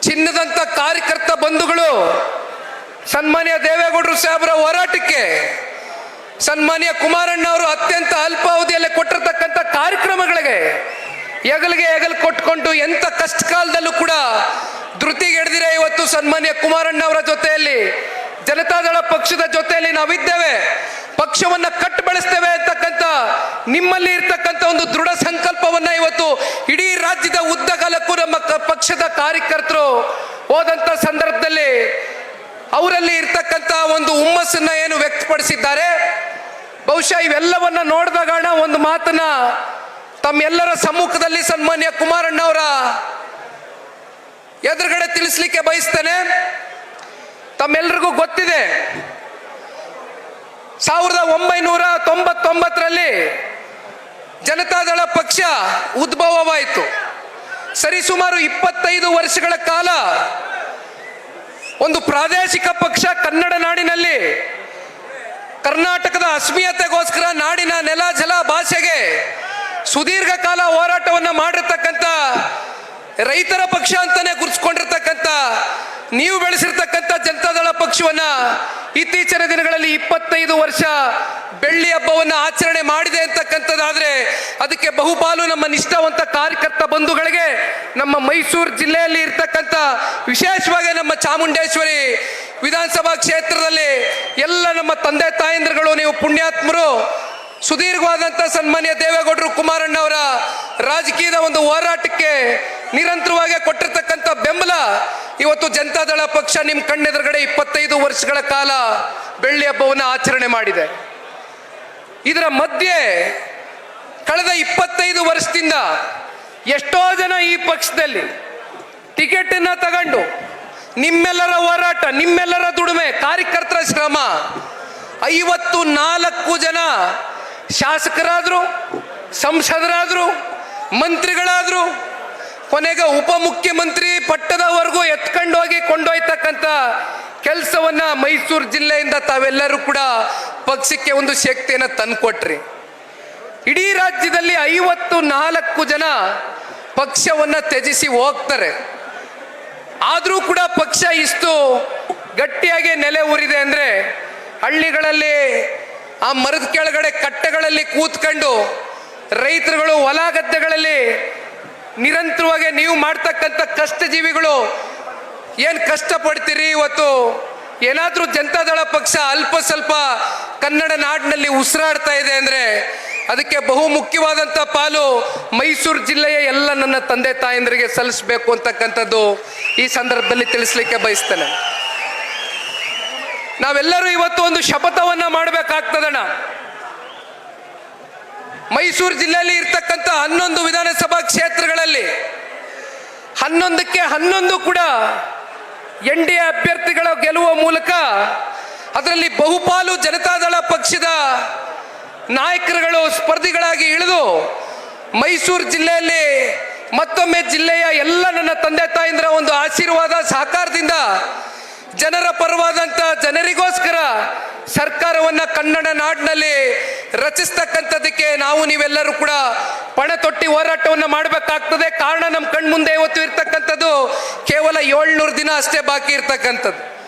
ಚಿನ್ನದಂತ ಕಾರ್ಯಕರ್ತ ಬಂಧುಗಳು ಸನ್ಮಾನ್ಯ ದೇವೇಗೌಡರು ಸಾಹೇಬರ ಹೋರಾಟಕ್ಕೆ ಸನ್ಮಾನ್ಯ ಕುಮಾರಣ್ಣ ಅವರು ಅತ್ಯಂತ ಅಲ್ಪಾವಧಿಯಲ್ಲಿ ಕೊಟ್ಟಿರ್ತಕ್ಕಂಥ ಕಾರ್ಯಕ್ರಮಗಳಿಗೆ ಹೆಗಲು ಕೊಟ್ಕೊಂಡು ಎಂತ ಕಷ್ಟ ಕಾಲದಲ್ಲೂ ಕೂಡ ಧೃತಿಗೆಡ್ದಿರೆ ಇವತ್ತು ಸನ್ಮಾನ್ಯ ಕುಮಾರಣ್ಣ ಅವರ ಜೊತೆಯಲ್ಲಿ ಜನತಾದಳ ಪಕ್ಷದ ಜೊತೆಯಲ್ಲಿ ನಾವಿದ್ದೇವೆ, ಪಕ್ಷವನ್ನ ಕಟ್ಟು ಬೆಳೆಸ್ತೇವೆ ಅಂತಕ್ಕಂಥ ನಿಮ್ಮಲ್ಲಿ ಇರ್ತಕ್ಕಂಥ ಒಂದು ದೃಢ ಸಂಕಲ್ಪವನ್ನ ಇವತ್ತು ಇಡೀ ರಾಜ್ಯದ ಉದ್ದಗಲಕ್ಕೂ ನಮ್ಮ ಪಕ್ಷದ ಕಾರ್ಯಕರ್ತರು ಹೋದಂತ ಸಂದರ್ಭದಲ್ಲಿ ಅವರಲ್ಲಿ ಇರ್ತಕ್ಕಂಥ ಒಂದು ಹುಮ್ಮಸ್ಸನ್ನ ಏನು ವ್ಯಕ್ತಪಡಿಸಿದ್ದಾರೆ. ಬಹುಶಃ ಇವೆಲ್ಲವನ್ನ ನೋಡಿದಾಗ ಒಂದು ಮಾತನ್ನ ತಮ್ಮೆಲ್ಲರ ಸಮ್ಮುಖದಲ್ಲಿ ಸನ್ಮಾನ್ಯ ಕುಮಾರಣ್ಣ ಅವರ ಎದುರುಗಡೆ ತಿಳಿಸ್ಲಿಕ್ಕೆ ಬಯಸ್ತೇನೆ. ತಮ್ಮೆಲ್ಲರಿಗೂ ಗೊತ್ತಿದೆ, 1999ರಲ್ಲಿ ಜನತಾದಳ ಪಕ್ಷ ಉದ್ಭವವಾಯಿತು. ಸರಿಸುಮಾರು 25 ವರ್ಷಗಳ ಕಾಲ ಒಂದು ಪ್ರಾದೇಶಿಕ ಪಕ್ಷ ಕನ್ನಡ ನಾಡಿನಲ್ಲಿ ಕರ್ನಾಟಕದ ಅಸ್ಮಿತೆಗೋಸ್ಕರ ನಾಡಿನ ನೆಲ ಜಲ ಭಾಷೆಗೆ ಸುದೀರ್ಘ ಕಾಲ ಹೋರಾಟವನ್ನ ಮಾಡಿರ್ತಕ್ಕಂಥ ರೈತರ ಪಕ್ಷ ಅಂತಾನೆ ಗುರುತಿಸ್ಕೊಂಡಿರ್ತಕ್ಕಂಥ ನೀವು ಬೆಳೆಸಿರ್ತಕ್ಕಂಥ ಜನತಾದಳ ಪಕ್ಷವನ್ನ ಇತ್ತೀಚಿನ ದಿನಗಳಲ್ಲಿ 25 ವರ್ಷ ಬೆಳ್ಳಿ ಹಬ್ಬವನ್ನ ಆಚರಣೆ ಮಾಡಿದೆ ಅಂತಕ್ಕಂಥದ್ದಾದ್ರೆ ಅದಕ್ಕೆ ಬಹುಪಾಲು ನಮ್ಮ ನಿಷ್ಠಾವಂತ ಕಾರ್ಯಕರ್ತ ಬಂಧುಗಳಿಗೆ ನಮ್ಮ ಮೈಸೂರು ಜಿಲ್ಲೆಯಲ್ಲಿ ಇರ್ತಕ್ಕಂಥ ವಿಶೇಷವಾಗಿ ನಮ್ಮ ಚಾಮುಂಡೇಶ್ವರಿ ವಿಧಾನಸಭಾ ಕ್ಷೇತ್ರದಲ್ಲಿ ಎಲ್ಲ ನಮ್ಮ ತಂದೆ ತಾಯಂದ್ರುಗಳು, ನೀವು ಪುಣ್ಯಾತ್ಮರು, ಸುದೀರ್ಘವಾದಂಥ ಸನ್ಮಾನ್ಯ ದೇವೇಗೌಡರು ಕುಮಾರಣ್ಣ ಅವರ ರಾಜಕೀಯದ ಒಂದು ಹೋರಾಟಕ್ಕೆ ನಿರಂತರವಾಗಿ ಕೊಟ್ಟಿರ್ತಕ್ಕಂಥ ಬೆಂಬಲ ಇವತ್ತು ಜನತಾದಳ ಪಕ್ಷ ನಿಮ್ಮ ಕಣ್ಣೆದುರುಗಡೆ 25 ವರ್ಷಗಳ ಕಾಲ ಬೆಳ್ಳಿ ಹಬ್ಬವನ್ನು ಆಚರಣೆ ಮಾಡಿದೆ. ಇದರ ಮಧ್ಯೆ ಕಳೆದ 25 ವರ್ಷದಿಂದ ಎಷ್ಟೋ ಜನ ಈ ಪಕ್ಷದಲ್ಲಿ ಟಿಕೆಟ್ ಅನ್ನ ತಗೊಂಡು ನಿಮ್ಮೆಲ್ಲರ ಹೋರಾಟ, ನಿಮ್ಮೆಲ್ಲರ ದುಡಿಮೆ, ಕಾರ್ಯಕರ್ತರ ಶ್ರಮ 54 ಜನ ಶಾಸಕರಾದ್ರು, ಸಂಸದರಾದ್ರು, ಮಂತ್ರಿಗಳಾದ್ರು, ಕೊನೆಗೆ ಉಪಮುಖ್ಯಮಂತ್ರಿ ಪಟ್ಟದವರೆಗೂ ಎತ್ಕೊಂಡೋಗಿ ಕೊಂಡೊಯ್ತಕ್ಕಂಥ ಕೆಲಸವನ್ನ ಮೈಸೂರು ಜಿಲ್ಲೆಯಿಂದ ತಾವೆಲ್ಲರೂ ಕೂಡ ಪಕ್ಷಕ್ಕೆ ಒಂದು ಶಕ್ತಿಯನ್ನು ತಂದುಕೊಟ್ರಿ. ಇಡೀ ರಾಜ್ಯದಲ್ಲಿ 54 ಜನ ಪಕ್ಷವನ್ನ ತ್ಯಜಿಸಿ ಹೋಗ್ತಾರೆ. ಆದರೂ ಕೂಡ ಪಕ್ಷ ಇಷ್ಟು ಗಟ್ಟಿಯಾಗಿ ನೆಲೆ ಊರಿದೆ ಅಂದ್ರೆ ಹಳ್ಳಿಗಳಲ್ಲಿ ಆ ಮರದ ಕೆಳಗಡೆ ಕಟ್ಟೆಗಳಲ್ಲಿ ಕೂತ್ಕೊಂಡು ರೈತರುಗಳು ಹೊಲ ಗದ್ದೆಗಳಲ್ಲಿ ನಿರಂತರವಾಗಿ ನೀವು ಮಾಡ್ತಕ್ಕಂಥ ಕಷ್ಟಜೀವಿಗಳು ಏನು ಕಷ್ಟಪಡ್ತೀರಿ, ಇವತ್ತು ಏನಾದರೂ ಜನತಾದಳ ಪಕ್ಷ ಅಲ್ಪ ಸ್ವಲ್ಪ ಕನ್ನಡ ನಾಡಿನಲ್ಲಿ ಉಸಿರಾಡ್ತಾ ಇದೆ ಅಂದ್ರೆ ಅದಕ್ಕೆ ಬಹು ಮುಖ್ಯವಾದಂಥ ಪಾಲು ಮೈಸೂರು ಜಿಲ್ಲೆಯ ಎಲ್ಲ ನನ್ನ ತಂದೆ ತಾಯಂದರಿಗೆ ಸಲ್ಲಿಸಬೇಕು ಅಂತಕ್ಕಂಥದ್ದು ಈ ಸಂದರ್ಭದಲ್ಲಿ ತಿಳಿಸ್ಲಿಕ್ಕೆ ಬಯಸ್ತೇನೆ. ನಾವೆಲ್ಲರೂ ಇವತ್ತು ಒಂದು ಶಪಥವನ್ನ ಮಾಡಬೇಕಾಗ್ತದಣ್ಣ. ಮೈಸೂರು ಜಿಲ್ಲೆಯಲ್ಲಿ ಇರ್ತಕ್ಕಂಥ 11 ವಿಧಾನಸಭಾ ಕ್ಷೇತ್ರಗಳಲ್ಲಿ 11ಕ್ಕೆ 11 ಕೂಡ NDA ಅಭ್ಯರ್ಥಿಗಳ ಗೆಲ್ಲುವ ಮೂಲಕ ಅದರಲ್ಲಿ ಬಹುಪಾಲು ಜನತಾದಳ ಪಕ್ಷದ ನಾಯಕರುಗಳು ಸ್ಪರ್ಧಿಗಳಾಗಿ ಇಳಿದು ಮೈಸೂರು ಜಿಲ್ಲೆಯಲ್ಲಿ ಮತ್ತೊಮ್ಮೆ ಜಿಲ್ಲೆಯ ಎಲ್ಲ ನನ್ನ ತಂದೆ ತಾಯಂದಿರ ಒಂದು ಆಶೀರ್ವಾದ ಸಹಕಾರದಿಂದ ಜನರ ಪರವಾದಂಥ ಜನರಿಗೋಸ್ಕರ ಸರ್ಕಾರವನ್ನ ಕನ್ನಡ ನಾಡಿನಲ್ಲಿ ರಚಿಸ್ತಕ್ಕಂಥದಕ್ಕೆ ನಾವು ನೀವೆಲ್ಲರೂ ಕೂಡ ಪಣ ತೊಟ್ಟಿ ಹೋರಾಟವನ್ನ ಮಾಡಬೇಕಾಗ್ತದೆ. ಕಾರಣ ನಮ್ಮ ಕಣ್ಮುಂದೆ ಇವತ್ತು ಇರ್ತಕ್ಕಂಥದ್ದು ಕೇವಲ 700 ದಿನ ಅಷ್ಟೇ ಬಾಕಿ ಇರ್ತಕ್ಕಂಥದ್ದು.